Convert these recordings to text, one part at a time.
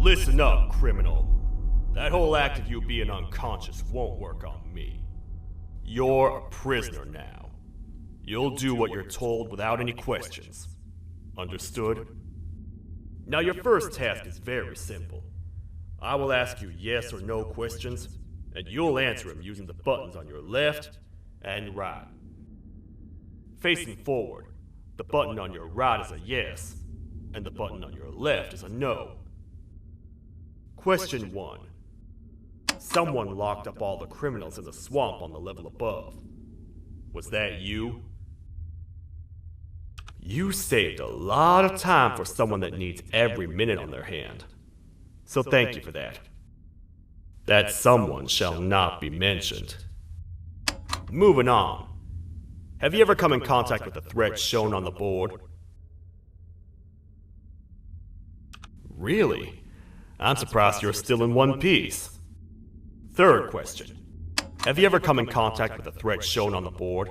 Listen up, criminal. That whole act of you being unconscious won't work on me. You're a prisoner now. You'll do what you're told without any questions. Understood? Now your first task is very simple. I will ask you yes or no questions, and you'll answer them using the buttons on your left and right. Facing forward, the button on your right is a yes, and the button on your left is a no. Question 1. Someone locked up all the criminals in the swamp on the level above. Was that you? You saved a lot of time for someone that needs every minute on their hand. So thank you for that. That someone shall not be mentioned. Moving on. Have you ever come in contact with the threat shown on the board? Really? I'm surprised you're still in one piece. Third question. Have you ever come in contact with the threat shown on the board?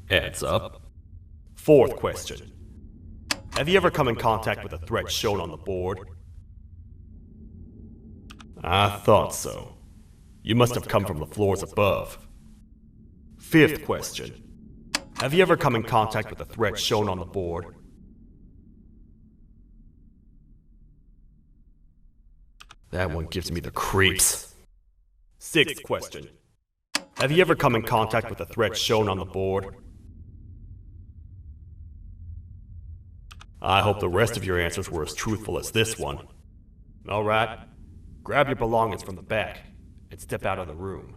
Adds up. Fourth question. Have you ever come in contact with the threat shown on the board? I thought so. You must have come from the floors above. Fifth question. Have you ever come in contact with the threat shown on the board? That one gives me the creeps. Sixth question. Have you ever come in contact with the threat shown on the board? I hope the rest of your answers were as truthful as this one. Alright, grab your belongings from the back and step out of the room.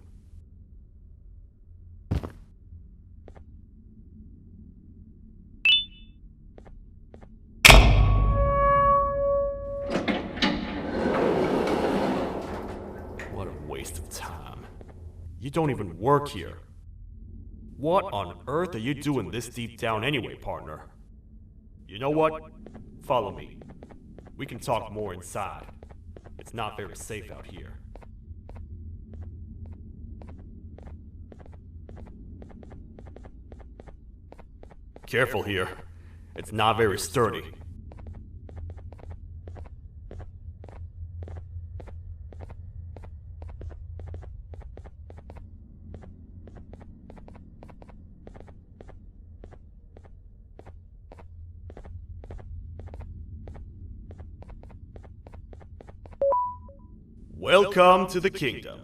What a waste of time. You don't even work here. What on earth are you doing this deep down anyway, partner? You know what? Follow me. We can talk more inside. It's not very safe out here. Careful here. It's not very sturdy. Welcome to the kingdom.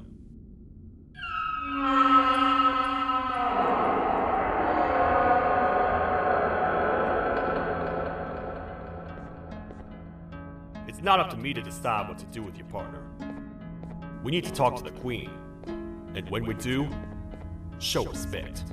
It's not up to me to decide what to do with your partner. We need to talk to the queen. And when we do, show respect.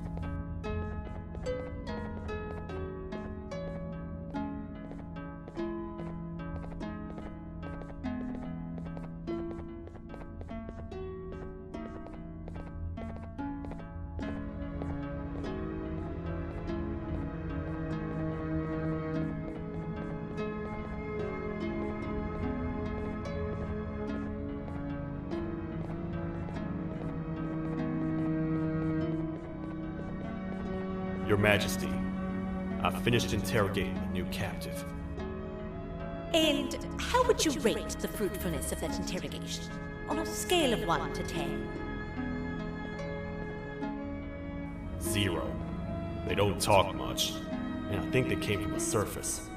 Your Majesty, I've finished interrogating the new captive. And how would you rate the fruitfulness of that interrogation? On a scale of 1 to 10? 0. They don't talk much, and I think they came from the surface.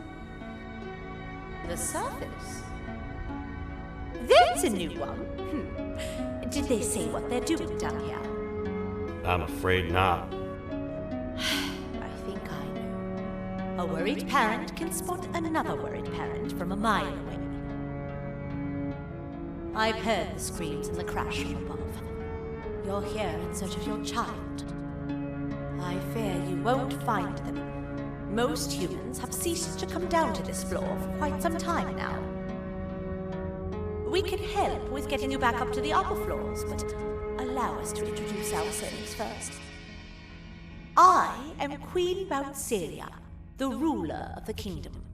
The surface? That's a new one. Did they say what they're doing down here? I'm afraid not. I think I know. A worried parent can spot another worried parent from a mile away. I've heard the screams and the crash from above. You're here in search of your child. I fear you won't find them. Most humans have ceased to come down to this floor for quite some time now. We can help with getting you back up to the upper floors, but allow us to introduce ourselves first. I am Queen Bouncelia, the ruler of the kingdom.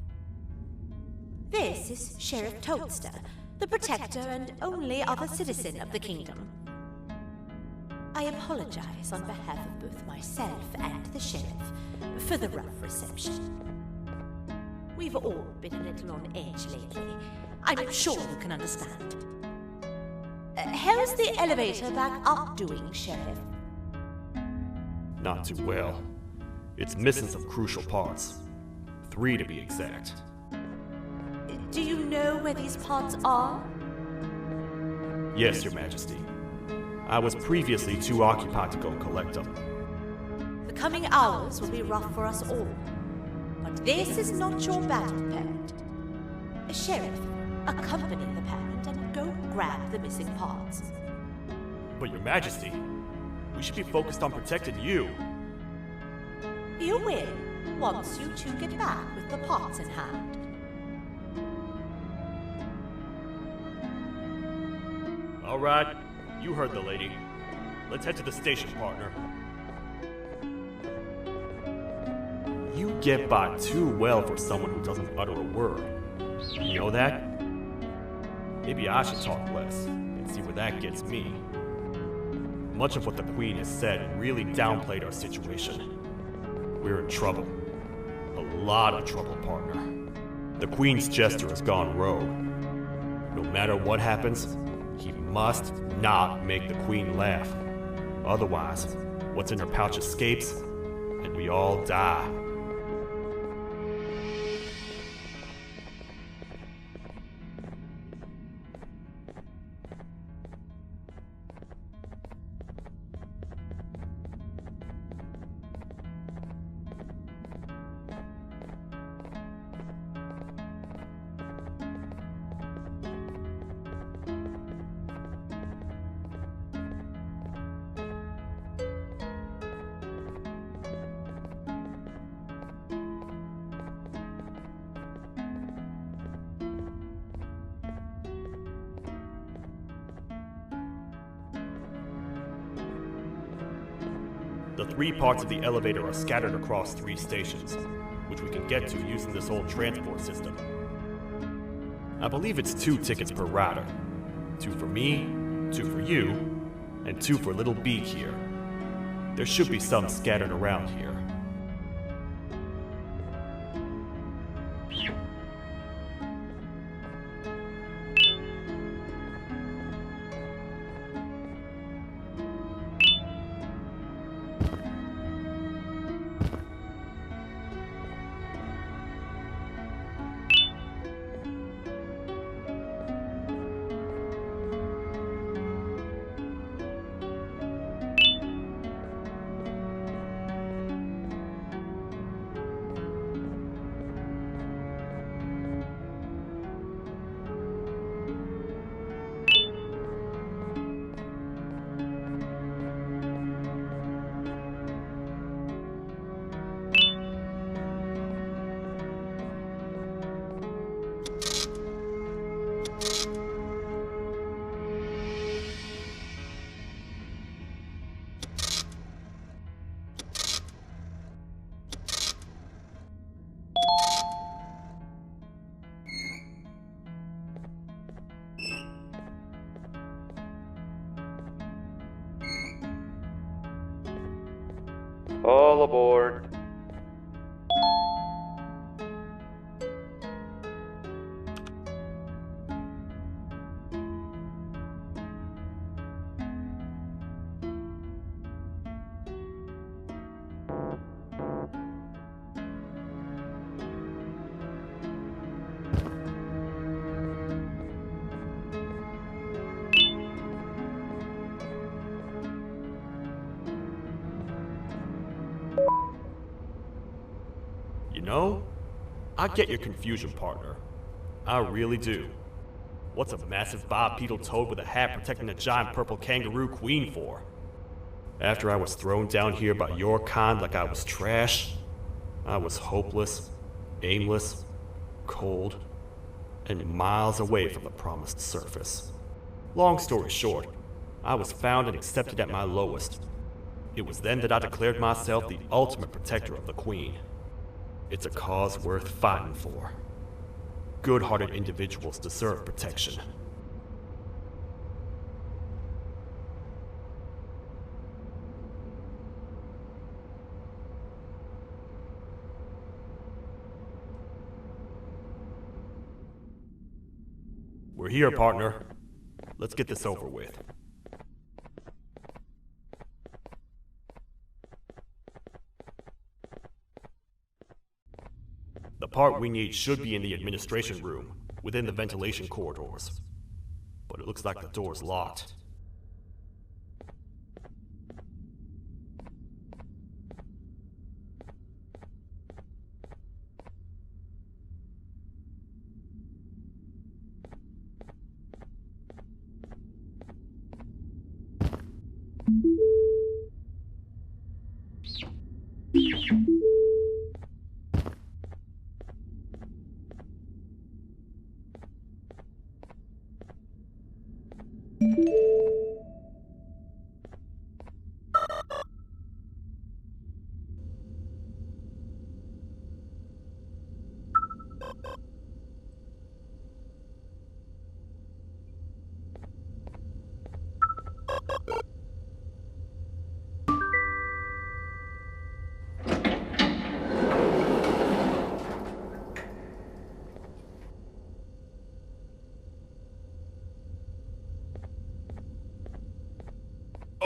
This is Sheriff Toadster, the protector and only other citizen of the kingdom. I apologize on behalf of both myself and the sheriff for the rough reception. We've all been a little on edge lately. I'm sure you can understand. How's the elevator back up doing, Sheriff? Not too well. It's missing some crucial parts. 3 to be exact. Do you know where these parts are? Yes, Your Majesty. I was previously too occupied to go and collect them. The coming hours will be rough for us all. But this is not your battle, parent. Sheriff, accompany the parent and go grab the missing parts. But Your Majesty, we should be focused on protecting you. You will, once you two get back with the parts in hand. All right, you heard the lady. Let's head to the station, partner. You get by too well for someone who doesn't utter a word. You know that? Maybe I should talk less and see where that gets me. Much of what the Queen has said really downplayed our situation. We're in trouble. A lot of trouble, partner. The Queen's jester has gone rogue. No matter what happens, he must not make the Queen laugh. Otherwise, what's in her pouch escapes, and we all die. The 3 parts of the elevator are scattered across 3 stations, which we can get to using this old transport system. I believe it's 2 tickets per rider. 2 for me, 2 for you, and 2 for Little Beak here. There should be some scattered around here. All aboard. I get your confusion, partner. I really do. What's a massive bipedal toad with a hat protecting a giant purple kangaroo queen for? After I was thrown down here by your kind like I was trash, I was hopeless, aimless, cold, and miles away from the promised surface. Long story short, I was found and accepted at my lowest. It was then that I declared myself the ultimate protector of the Queen. It's a cause worth fighting for. Good-hearted individuals deserve protection. We're here, partner. Let's get this over with. The part we need should be in the administration room, within the ventilation corridors. But it looks like the door's locked.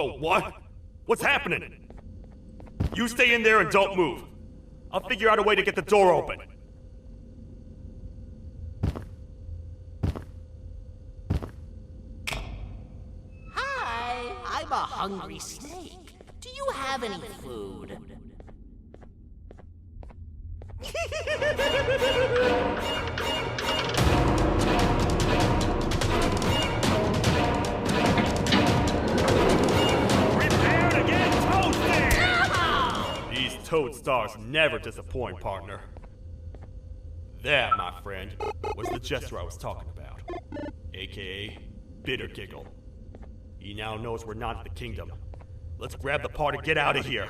Oh, what? What's happening? You stay in there and don't move. I'll figure out a way to get the door open. Hi, I'm a hungry snake. Do you have any food? Prepare to get toasted! These toad stars never disappoint, partner. That, my friend, was the jester I was talking about. AKA Bitter Giggle. He now knows we're not in the kingdom. Let's grab the part and get out of here.